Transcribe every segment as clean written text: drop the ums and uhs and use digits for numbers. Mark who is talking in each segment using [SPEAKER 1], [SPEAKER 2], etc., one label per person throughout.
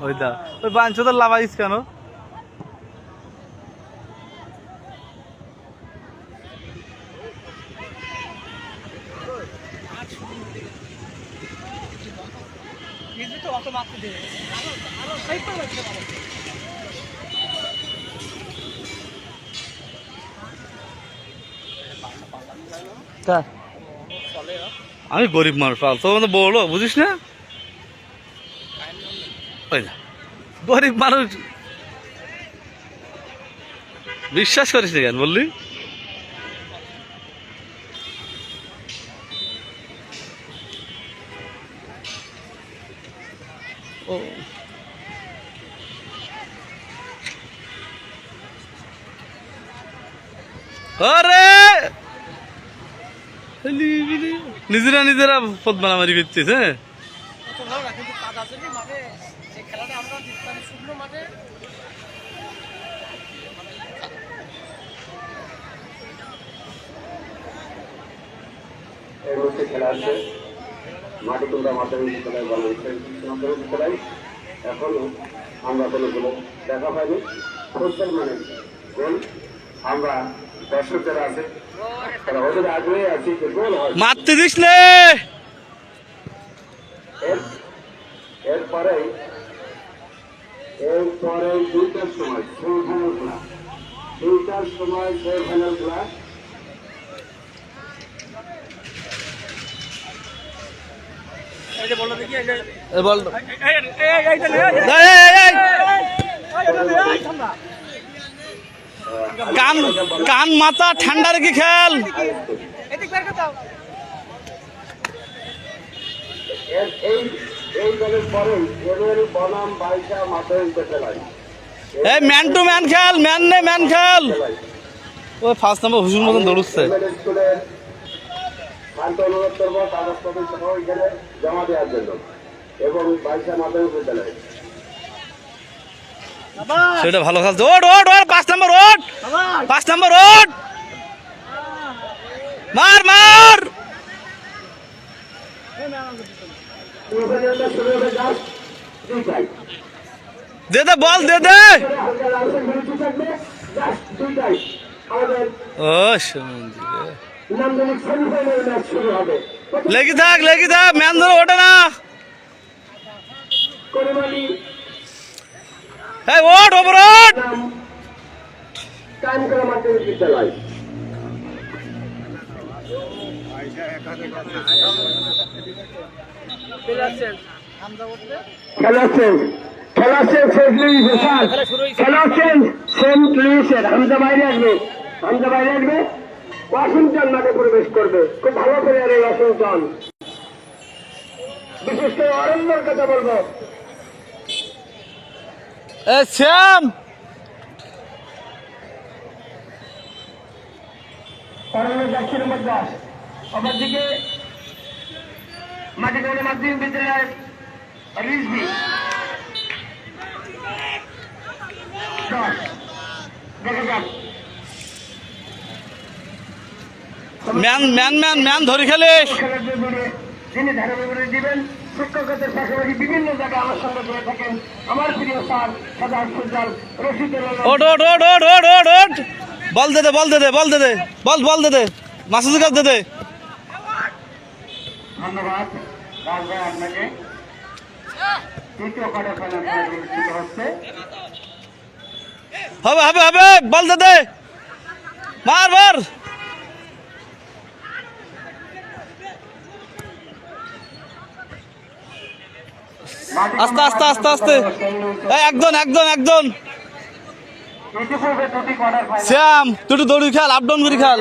[SPEAKER 1] ওইটা ওই বাঞ্ছো তো লাভাইস কেন? আমি গরিব মানুষ পাল তো বড় বুঝিস না, ওই না গরিব মানুষ বিশ্বাস করিস কেন বললি? ও আরে নিজেরা নিজেরা পথ মারামারি করছিস। হ্যাঁ
[SPEAKER 2] খেলা আছে মাটিকুন্দা মাধ্যমিক বিদ্যালয় বিদ্যালয়। এখনো আমরা কোনো দেখা পাইনি। ফুটবল মানে গোল, আমরা দর্শক যারা আছে তারা ওদের আগ্রহে আছি যে গোল হয়।
[SPEAKER 1] মারতে দিস নে।
[SPEAKER 2] এরপরে দুইটার সময় সেমিফাইনাল খেলা, দুইটার সময় সেমিফাইনাল খেলা।
[SPEAKER 1] কান মাথা ঠান্ডা রেখে খেল।
[SPEAKER 2] এই দলের পরেই বনাম বাইশা মাধ্যমিক বিদ্যালয়।
[SPEAKER 1] এই ম্যান টু ম্যান খেল, ম্যান নে ম্যান খেল। ওই ফার্স্ট নাম্বার হুজুর মতন দৌড়চ্ছে।
[SPEAKER 2] স্কুলের শান্ত অনুরোধ করবো কাগজপত্র সহ এখানে জমা দেওয়ার জন্য এবং বাইশা মাধ্যমিক বিদ্যালয়।
[SPEAKER 1] সেটা ভালো খেলছে। ওট ওট ওট 5 নম্বর ওট, 5 নম্বর ওট, মার মার। দে দে বল দে দে। ও লেগে থাক ম্যান ধরে ওঠে না। এই ওট ওপর ওট।
[SPEAKER 2] বিদ্যালয় খেলা সেন্ট লুইসের হামজা বাইরে আসবে, ওয়াশিংটন মাঠে প্রবেশ করবে। খুব ভালো প্লেয়ার এই ওয়াশিংটন, বিশেষ করে অরণ্যর কথা বলবো।
[SPEAKER 1] শ্যাম
[SPEAKER 2] অরণ্য যাচ্ছে নম্বর 10। অপরদিকে মাটিকুন্দা মাধ্যমিক বিদ্যালয়ের রিজভি 10। দেখা যাক
[SPEAKER 1] ম্যান ম্যান ম্যান ম্যান ধরে খেলিস।
[SPEAKER 2] যিনি ধারা বিবরণী দিবেন শিক্ষকদের পাশাপাশি বিভিন্ন জায়গায় আমার সঙ্গে জুড়ে থাকেন আমার প্রিয় স্যার সাদা সুজাল রশিদ।
[SPEAKER 1] ওট ওট ওট ওট ওট ওট ওট। বল দে দে বল দে দে বল দে দে বল বল দে দে মাসুদের কাছে দে দে।
[SPEAKER 2] ধন্যবাদ রাজ ভাই আপনাকে। তৃতীয় কোয়ার্টার ফাইনাল অনুষ্ঠিত হচ্ছে।
[SPEAKER 1] হবে হবে হবে বল দে দে মার মার। আস্তে আস্তে আস্তে আস্তে। একজন একজন একজন। শ্যাম তুই একটু দৌড়ি খেল, আপ ডাউন করে খেল।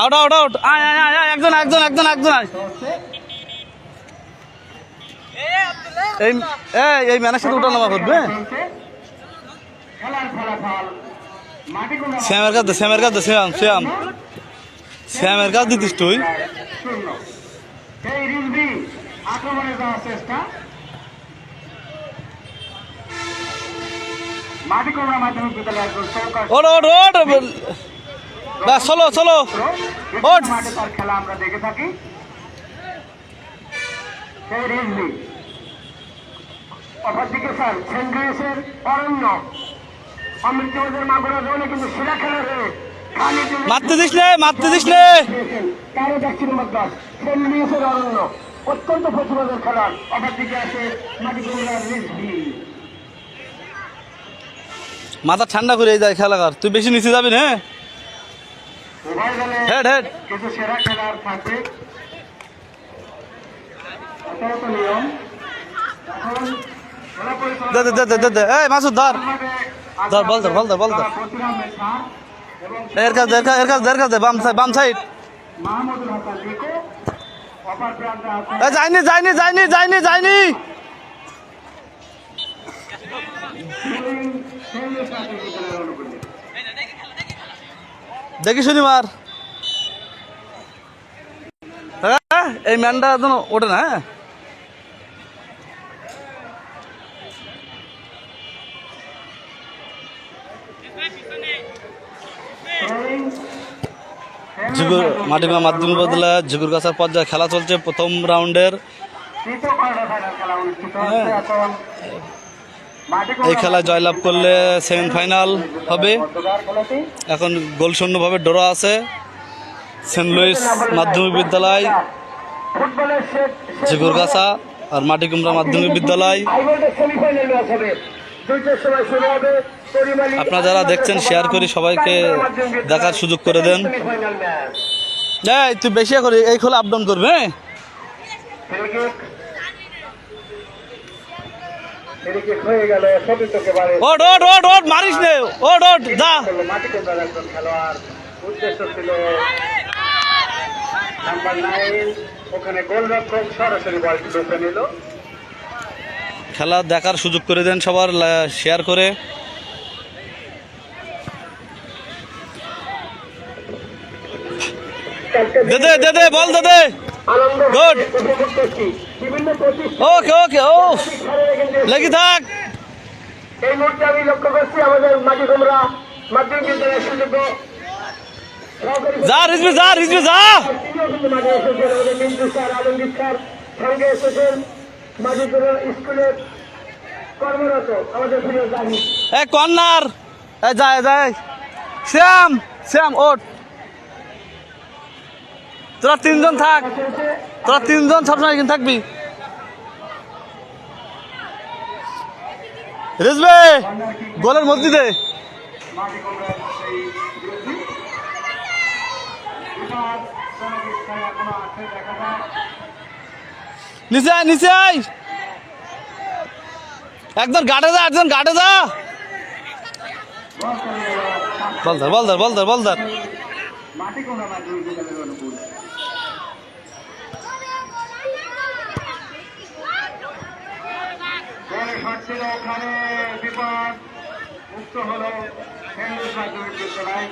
[SPEAKER 1] Out out out. আয় আয় আয় আয় একজন একজন একজন একজন আয়। এই ম্যানের সাথে উঠা নামা করবে। শ্যামের কাছে শ্যামের কাছে শ্যাম শ্যাম শ্যামের কাছে দিতিস তুই। ওট ওট ওট চলো চলো ওট।
[SPEAKER 2] খেলা আমরা দেখে থাকি সেই রিজভি। অপরদিকে স্যার সেন্ট লুইসের অরণ্য অমৃতবাজার মাগুরা জোনে কিন্তু সেরা খেলোয়াড়
[SPEAKER 1] মারতে দিস নে, মারতে দিস নে।
[SPEAKER 2] তারও দেখছি নম্বর 10 সেন্ট লুইসের অরণ্য অত্যন্ত প্রতিভাদের খেলোয়াড়। অপরদিকে আছে মাটিকুমড়ার রিজভি।
[SPEAKER 1] মাথা ঠান্ডা করে যায় খেলাকার, তুই বেশি নিচে যাবি না।
[SPEAKER 2] উভয় দলে
[SPEAKER 1] হেড হেড
[SPEAKER 2] কিছু সেরা খেলোয়াড় থাকবে, এটাও তো নিয়ম। এখন খেলা
[SPEAKER 1] দে দে দে দে দে, এই মাসুদ ধর
[SPEAKER 2] পরিচালনা
[SPEAKER 1] ধর, বল ধর, বল ধর, বল ধর। এর কাছে এর কাছে এর কাছে এর কাছে বাম সাইড।
[SPEAKER 2] মাহমুদুল হাসান লিকো। অপর প্রান্তে আছে
[SPEAKER 1] এ যায়নি যায়নি যায়নি যায়নি যায়নি। দেখি শুনি মার। হ্যাঁ, এই ম্যানটা একদম ওঠে না। হ্যাঁ, ঝুগুর মাটিমা মাধ্যমিক বিদ্যালয় ঝুগুরগাছার পর্যায়ে খেলা চলছে প্রথম রাউন্ডের।
[SPEAKER 2] তৃতীয় কোয়ার্টার ফাইনাল খেলা অনুষ্ঠিত হচ্ছে এখন।
[SPEAKER 1] এই খেলায় জয়লাভ করলে সেমিফাইনাল হবে।
[SPEAKER 2] খেলাটি
[SPEAKER 1] এখন গোলশূন্যভাবে ড্র আছে সেন্ট লুইস মাধ্যমিক বিদ্যালয়
[SPEAKER 2] ফুটবলের
[SPEAKER 1] ঝিগুরগাছা আর মাটিকুমড়া মাধ্যমিক বিদ্যালয়।
[SPEAKER 2] সেমিফাইনাল ম্যাচ হবে, দুইটার সময় শুরু হবে।
[SPEAKER 1] আপনারা যারা দেখছেন শেয়ার করে সবাইকে দেখার সুযোগ করে দেন।
[SPEAKER 2] সেমিফাইনাল ম্যাচ
[SPEAKER 1] এই তুই বেশি করে এই খোলা আপ ডাউন করবে।
[SPEAKER 2] হয়ে গেল সতীর্থকে বারে
[SPEAKER 1] ওট ওট ওট ওট মারিস নে, ওট ওট যা।
[SPEAKER 2] মাটি কোন্দার একজন খেলোয়াড়, উদ্দেশ্য ছিল নাম্বার 9, ওখানে গোলরক্ষক সরাসরি বলটি ঢুকে নিল।
[SPEAKER 1] খেলা দেখার সুযোগ করে দেন সবার শেয়ার করে। দে দে দে দে বল দে দে।
[SPEAKER 2] আনন্দ
[SPEAKER 1] Good.
[SPEAKER 2] উপভোগ করছি বিভিন্ন প্রতিষ্ঠান
[SPEAKER 1] ওকে ওকে ও লেগে থাক।
[SPEAKER 2] এই মুহূর্তে আমি লক্ষ্য করছি আমাদের মাটিকুমড়া মাধ্যমিক বিদ্যালয়ের সুযোগ্য সহকারী
[SPEAKER 1] যা রিজবি যা রিজবি যা।
[SPEAKER 2] তিনিও কিন্তু মাঠে এসেছেন। আমাদের মিন্টু স্যার, আলমগীর স্যার সঙ্গে এসেছেন। মাটিকুমড়া স্কুলের কর্মরত আমাদের প্রিয় জানি
[SPEAKER 1] এ কর্নার এ যায় যায় শ্যাম শ্যাম ওট। তোরা তিনজন থাক, তোরা তিনজন সবসময় এখানে থাকবি। রিজবে গোলের মধ্যে দে।
[SPEAKER 2] মাটিকুমড়ার সেই বিরোধী এবার সঙ্গীত খেলা এখনো আছে, দেখা যাক।
[SPEAKER 1] নিচে আয় নিচে আয়, একজন গাটে যা একজন গাটে যা। বল ধর বল ধর বল ধর বল ধর।
[SPEAKER 2] মাটিকুমড়া মাধ্যমিক বিদ্যালয়ের অনুকূল বলে শট ছিল, ওখানে বিপদ মুক্ত হলো সেন্ট লুইস মাধ্যমিক বিদ্যালয়।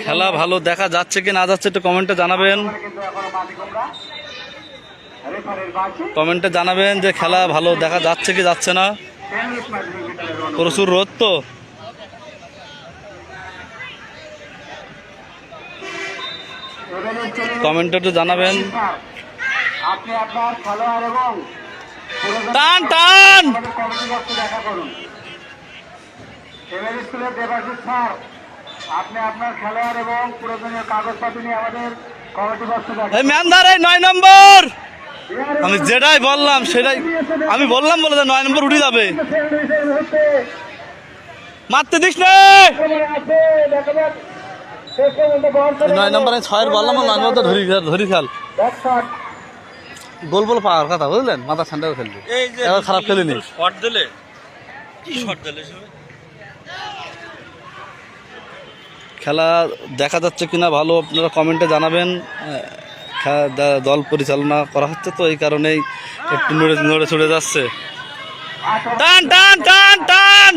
[SPEAKER 1] খেলা ভালো দেখা যাচ্ছে কি না যাচ্ছে একটু কমেন্টে জানাবেন।
[SPEAKER 2] কিন্তু এখনো মাটিকুমড়া রেফারির বাঁশি।
[SPEAKER 1] কমেন্টে জানাবেন যে খেলা ভালো দেখা যাচ্ছে কি যাচ্ছে না।
[SPEAKER 2] সেন্ট লুইস মাধ্যমিক বিদ্যালয়ের অনুকূল।
[SPEAKER 1] প্রচুর রোদ তো।
[SPEAKER 2] এবারে চলে
[SPEAKER 1] কমেন্টে একটু জানাবেন।
[SPEAKER 2] আপনি আপনার খেলোয়াড় এবং
[SPEAKER 1] টান টান
[SPEAKER 2] আমাদের কমিটি বক্সে দেখা করুন। এমএল স্কুলের দেবাশিস স্যার, আপনি আপনার খেলোয়াড় এবং প্রয়োজনীয় কাগজপত্র নিয়ে আমাদের কমিটি বক্সে দেখা
[SPEAKER 1] এই ম্যান ধর এই 9 নম্বর। আমি যেটাই বললাম সেটাই আমি বললাম বলে যে 9 নম্বর উঠে যাবে। মারতে দিস নে। 9 নম্বর 6 বললাম 9 নম্বর তো ধরি খেল। গোল বল পাওয়ার কথা বুঝলেন, মাথা ঠান্ডা করে খেলবে। এবার খারাপ খেলিনি।
[SPEAKER 3] শট দিলে কি শট দিলে
[SPEAKER 1] খেলা দেখা যাচ্ছে কিনা ভালো আপনারা কমেন্টে জানাবেন। দল পরিচালনা করা হচ্ছে তো এই কারণেই একটু নড়ে নড়ে চড়ে যাচ্ছে। টান টান টান টান।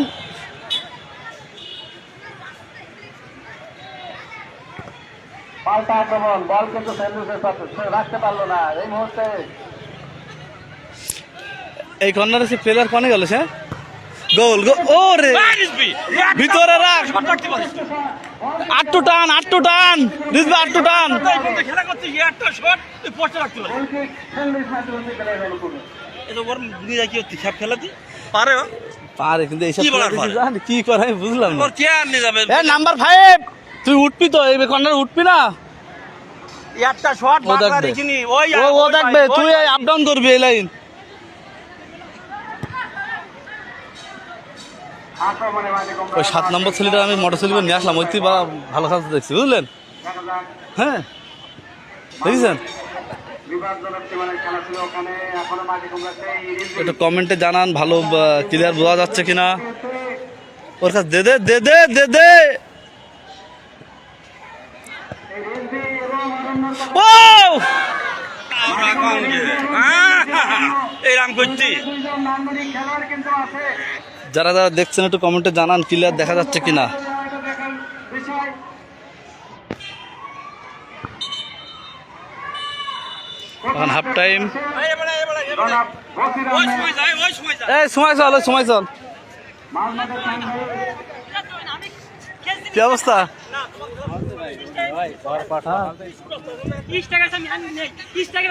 [SPEAKER 2] পাল্টা আক্রমণ, বল কিন্তু সেন্ট লুইসের সাথে রাখতে পারলো না এই মুহূর্তে।
[SPEAKER 1] এই কর্নারে সে প্লেয়ার কনে গেল সে গোল গোল ও রে ভিতরে রাখ
[SPEAKER 3] শট মারতে পারিস না।
[SPEAKER 1] আটটু টান রিজভি আটটু টান
[SPEAKER 3] এই বন্ধু খেলা করতে গিয়ে একটা শট তুই পোস্টে রাখতে পারিস। এই তো ওর নিজে কি হচ্ছে সব খেলাতে পারে ও?
[SPEAKER 1] পারে কিন্তু এইসব
[SPEAKER 3] কি বলার
[SPEAKER 1] খেলা দেখি
[SPEAKER 3] পারে?
[SPEAKER 1] জানি কি করে আমি বুঝলাম না
[SPEAKER 3] ওর কে আর নিয়ে যাবে
[SPEAKER 1] এ নাম্বার 5 তুই উঠবি তো এই কর্নার উঠবি না
[SPEAKER 3] একটা শট
[SPEAKER 1] ও
[SPEAKER 3] বাঁকা
[SPEAKER 1] দেখবে
[SPEAKER 3] দেখিনি ওই
[SPEAKER 1] ও দেখবে তুই আপ ডাউন করবি এই লাইন
[SPEAKER 2] আক্রমণে মাঝে কম
[SPEAKER 1] ওই 7 নম্বর ছেলেটা আমি মোটরসাইকেল নিয়ে আসলাম ওই তুই ভালো কাজ দেখছি বুঝলেন হ্যাঁ দেখছেন
[SPEAKER 2] বিভাগজনক সীমানায় খেলা ছিল ওখানে এখনো মাঝে কম রাখছে
[SPEAKER 1] একটু কমেন্টে জানান ভালো ক্লিয়ার বোঝা যাচ্ছে কিনা ওর কাছে দে দে ও
[SPEAKER 3] এই রাম করছি
[SPEAKER 2] দুইজন নান্দনিক খেলোয়াড় কিন্তু আছে
[SPEAKER 1] যারা যারা দেখছেন একটু কমেন্টে জানান ক্লিয়ার দেখা যাচ্ছে কিনা
[SPEAKER 2] এটা দেখার বিষয়
[SPEAKER 1] এখন হাফ টাইম
[SPEAKER 2] জনাব বসির
[SPEAKER 3] ওই
[SPEAKER 2] আহমেদ
[SPEAKER 3] সময় যায় ওই সময় যায়
[SPEAKER 1] এই সময় চল
[SPEAKER 2] মাহমুদের সঙ্গে
[SPEAKER 1] কি অবস্থা
[SPEAKER 4] 30 টাকা আমি নেই 30 টাকা